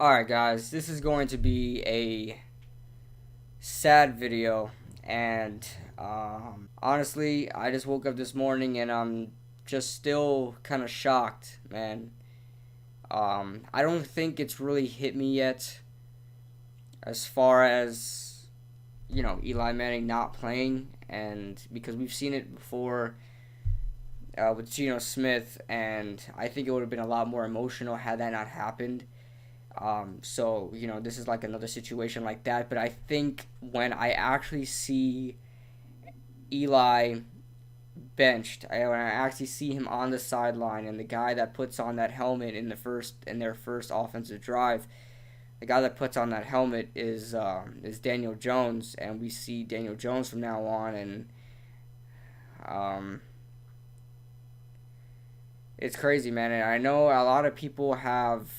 Alright guys, this is going to be a sad video, and honestly, I just woke up this morning and I'm just still kind of shocked, man. I don't think it's really hit me yet as far as, Eli Manning not playing, and because we've seen it before with Geno Smith, and I think it would have been a lot more emotional had that not happened. So this is like another situation like that. But I think when I actually see Eli benched, when I actually see him on the sideline, and the guy that puts on that helmet in their first offensive drive, the guy that puts on that helmet is Daniel Jones, and we see Daniel Jones from now on, and um, it's crazy, man. And I know a lot of people have,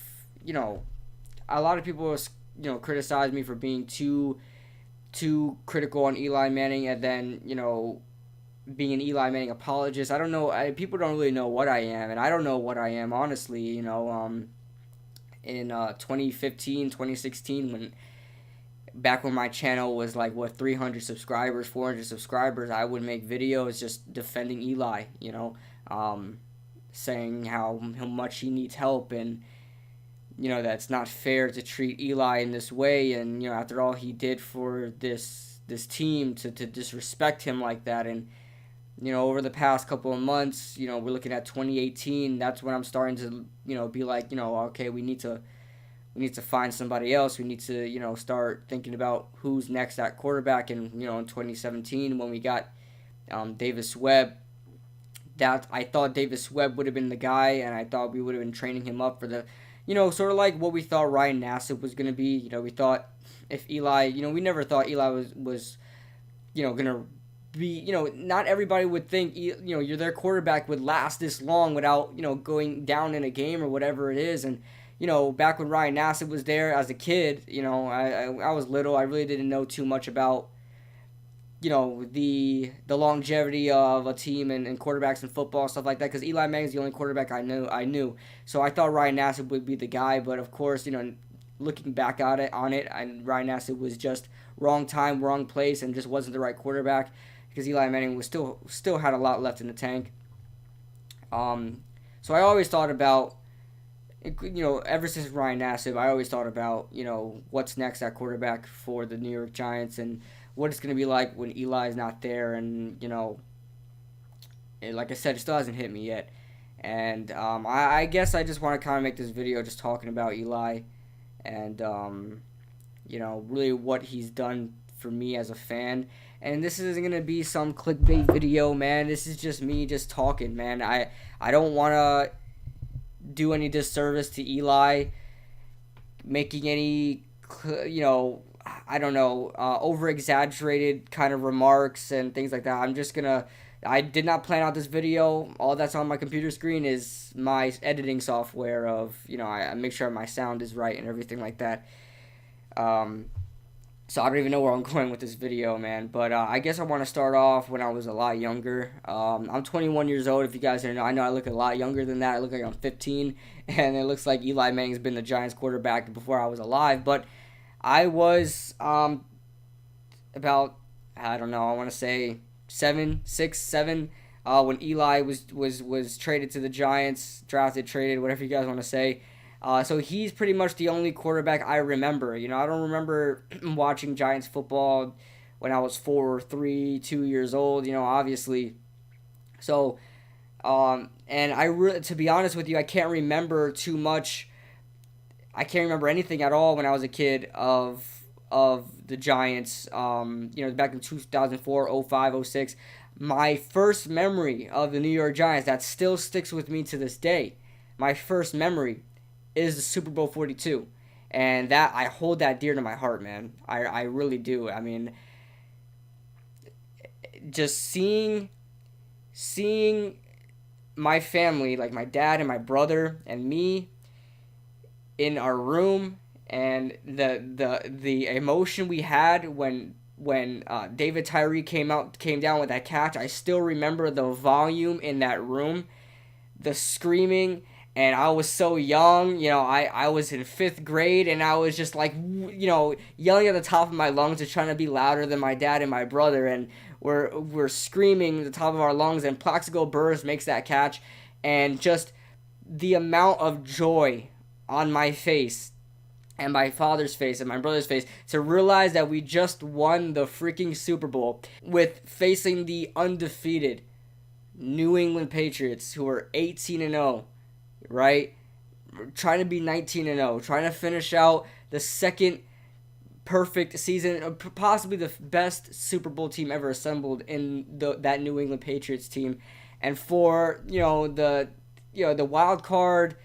you know, a lot of people criticize me for being too critical on Eli Manning, and then being an Eli Manning apologist. I don't know. People don't really know what I am, and I don't know what I am, honestly. In 2015, 2016, back when my channel was like 300 subscribers, 400 subscribers, I would make videos just defending Eli. Saying how much he needs help, and that's not fair to treat Eli in this way, and after all he did for this team, to disrespect him like that. And over the past couple of months, we're looking at 2018. That's when I'm starting to be like, okay, we need to find somebody else. We need to start thinking about who's next at quarterback. And in 2017, when we got Davis Webb, that I thought Davis Webb would have been the guy, and I thought we would have been training him up for the sort of like what we thought Ryan Nassib was going to be. We thought if Eli, we never thought Eli was going to be, not everybody would think, you're their quarterback would last this long without, going down in a game or whatever it is. And, back when Ryan Nassib was there as a kid, I was little. I really didn't know too much about, the longevity of a team and quarterbacks in football and stuff like that, because Eli Manning's the only quarterback I knew. So I thought Ryan Nassib would be the guy, but of course, looking back at it, and Ryan Nassib was just wrong time, wrong place, and just wasn't the right quarterback, because Eli Manning was still had a lot left in the tank. So I always thought about, ever since Ryan Nassib, I always thought about, what's next at quarterback for the New York Giants, and what it's going to be like when Eli's not there. And, like I said, it still hasn't hit me yet. And I guess I just want to kind of make this video just talking about Eli, and, really what he's done for me as a fan. And this isn't going to be some clickbait video, man. This is just me just talking, man. I don't want to do any disservice to Eli, making any, I don't know, over-exaggerated kind of remarks and things like that. I did not plan out this video. All that's on my computer screen is my editing software of, I make sure my sound is right and everything like that. So I don't even know where I'm going with this video, man. But I guess I want to start off when I was a lot younger. I'm 21 years old, if you guys didn't know. I know I look a lot younger than that. I look like I'm 15. And it looks like Eli Manning's been the Giants quarterback before I was alive. But I was about, I don't know, I want to say 6, 7, when Eli was traded to the Giants, drafted, traded, whatever you guys want to say. So he's pretty much the only quarterback I remember. I don't remember watching Giants football when I was 4, 3, 2 years old, obviously. So, and to be honest with you, I can't remember too much. I can't remember anything at all when I was a kid of the Giants. Back in 2004, 05, 06. My first memory of the New York Giants that still sticks with me to this day. My first memory is the Super Bowl 42. And that, I hold that dear to my heart, man. I really do. I mean, just seeing my family, like my dad and my brother and me, in our room, and the emotion we had when David Tyree came down with that catch. I still remember the volume in that room, the screaming, And I was so young, I was in fifth grade, and I was just like, yelling at the top of my lungs and trying to be louder than my dad and my brother, and we're screaming at the top of our lungs, and Plaxico Burress makes that catch, and just the amount of joy on my face and my father's face and my brother's face to realize that we just won the freaking Super Bowl with facing the undefeated New England Patriots, who are 18-0, right? Trying to be 19-0, trying to finish out the second perfect season, possibly the best Super Bowl team ever assembled in that New England Patriots team, and for the wild card,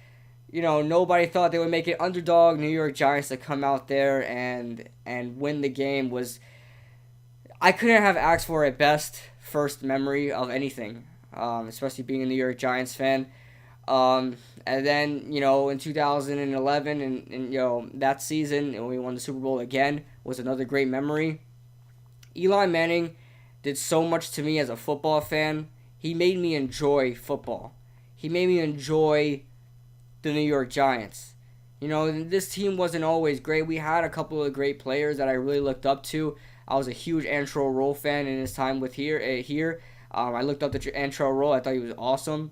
nobody thought they would make it underdog New York Giants to come out there and win the game. I couldn't have asked for a best first memory of anything, especially being a New York Giants fan. And then, in 2011 and that season, and we won the Super Bowl again, was another great memory. Eli Manning did so much to me as a football fan. He made me enjoy football. He made me enjoy the New York Giants. This team wasn't always great. We had a couple of great players that I really looked up to. I was a huge Antrel Rolle fan in his time with here. I looked up to Antrel Rolle. I thought he was awesome.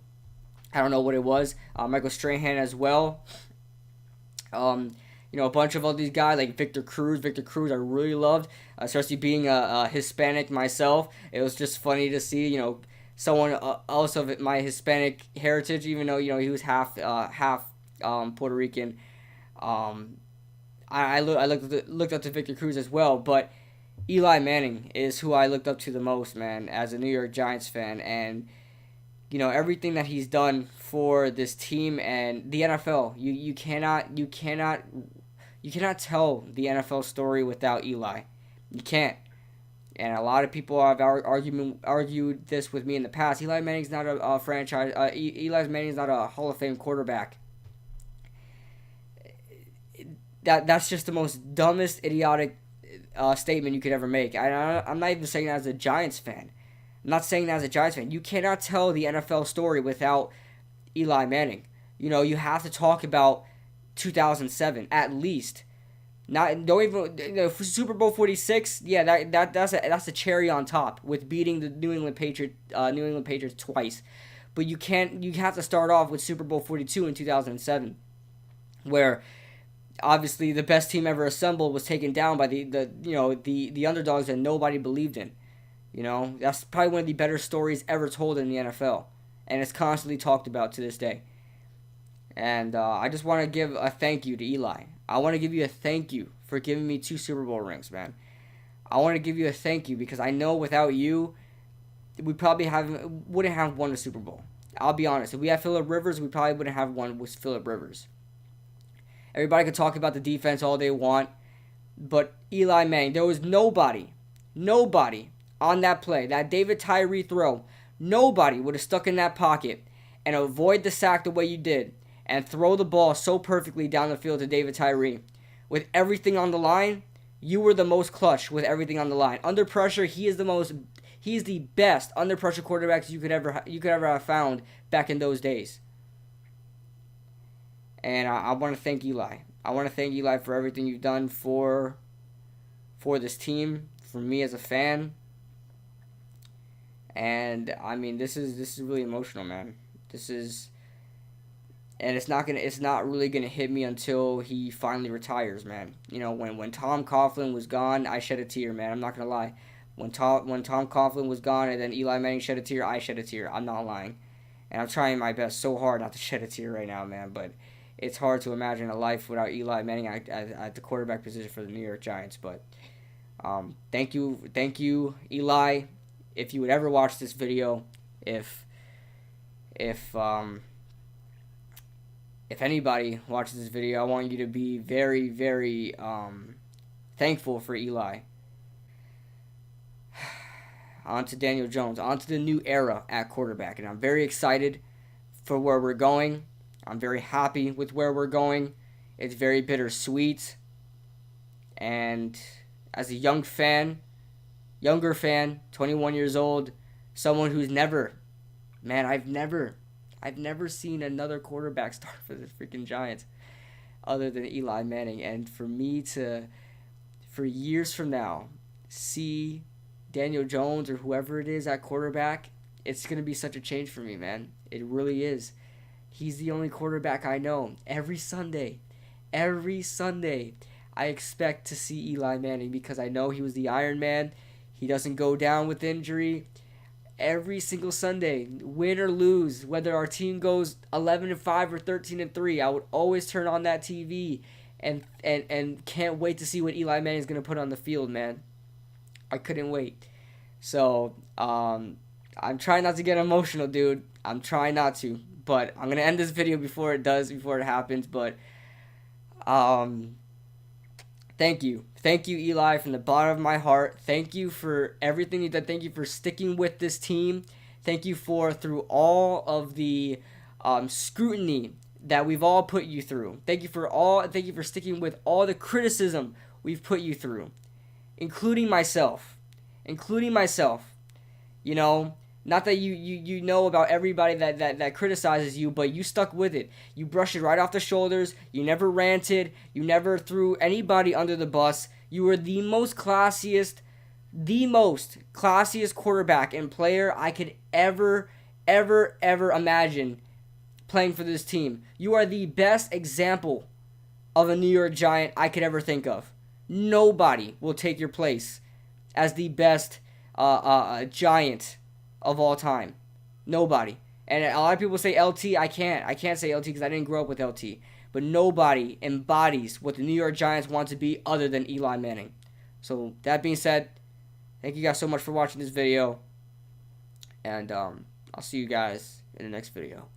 I don't know what it was. Michael Strahan as well. A bunch of all these guys like Victor Cruz. Victor Cruz I really loved, especially being a Hispanic myself. It was just funny to see, someone else of my Hispanic heritage, even though, he was half Puerto Rican. I looked up to Victor Cruz as well, but Eli Manning is who I looked up to the most, man, as a New York Giants fan. And everything that he's done for this team and the NFL. You cannot tell the NFL story without Eli. You can't. And a lot of people have argued this with me in the past. Eli Manning's not a franchise. Eli Manning's not a Hall of Fame quarterback. That's just the most dumbest, idiotic statement you could ever make. I'm not even saying that as a Giants fan. I'm not saying that as a Giants fan. You cannot tell the NFL story without Eli Manning. You have to talk about 2007 at least. Don't even Super Bowl 46. Yeah, that's a cherry on top with beating the New England Patriots twice. But you have to start off with Super Bowl 42 in 2007, where obviously the best team ever assembled was taken down by the underdogs that nobody believed in. That's probably one of the better stories ever told in the NFL, and it's constantly talked about to this day. And I just want to give a thank you to Eli. I want to give you a thank you for giving me 2 Super Bowl rings, man. I want to give you a thank you because I know without you, we probably wouldn't have won a Super Bowl. I'll be honest. If we had Phillip Rivers, we probably wouldn't have won with Phillip Rivers. Everybody could talk about the defense all they want, but Eli Manning, there was nobody on that play, that David Tyree throw, nobody would have stuck in that pocket and avoid the sack the way you did and throw the ball so perfectly down the field to David Tyree. With everything on the line, you were the most clutch with everything on the line. Under pressure, he's the best under pressure quarterbacks you could ever have found back in those days. And I want to thank Eli. I want to thank Eli for everything you've done for this team, for me as a fan. And I mean, this is really emotional, man. And it's not really gonna hit me until he finally retires, man. When Tom Coughlin was gone, I shed a tear, man. I'm not gonna lie. When Tom Coughlin was gone, and then Eli Manning shed a tear, I shed a tear. I'm not lying, and I'm trying my best so hard not to shed a tear right now, man. But it's hard to imagine a life without Eli Manning at the quarterback position for the New York Giants. But thank you, Eli. If you would ever watch this video, if anybody watches this video, I want you to be very, very thankful for Eli. On to Daniel Jones. On to the new era at quarterback. And I'm very excited for where we're going. I'm very happy with where we're going. It's very bittersweet. And as a younger fan, 21 years old, someone who's I've I've never seen another quarterback start for the freaking Giants other than Eli Manning. And for me to, for years from now, see Daniel Jones or whoever it is at quarterback, it's going to be such a change for me, man. It really is. He's the only quarterback I know. Every Sunday, I expect to see Eli Manning because I know he was the Iron Man. He doesn't go down with injury. Every single Sunday, win or lose, whether our team goes 11-5 or 13-3, I would always turn on that TV and can't wait to see what Eli Manning is going to put on the field, man. I couldn't wait. So, I'm trying not to get emotional, dude. I'm trying not to. But I'm going to end this video before it happens. But, thank you. Thank you, Eli, from the bottom of my heart. Thank you for everything you did. Thank you for sticking with this team. Thank you for, through all of the scrutiny that we've all put you through. Thank you for sticking with all the criticism we've put you through, including myself. You know, not that you know about everybody that criticizes you, but you stuck with it. You brushed it right off the shoulders. You never ranted. You never threw anybody under the bus. You were the most classiest quarterback and player I could ever imagine playing for this team. You are the best example of a New York Giant I could ever think of. Nobody will take your place as the best Giant of all time. Nobody. And a lot of people say LT. I can't say LT because I didn't grow up with LT. But nobody embodies what the New York Giants want to be other than Eli Manning. So that being said, thank you guys so much for watching this video. And I'll see you guys in the next video.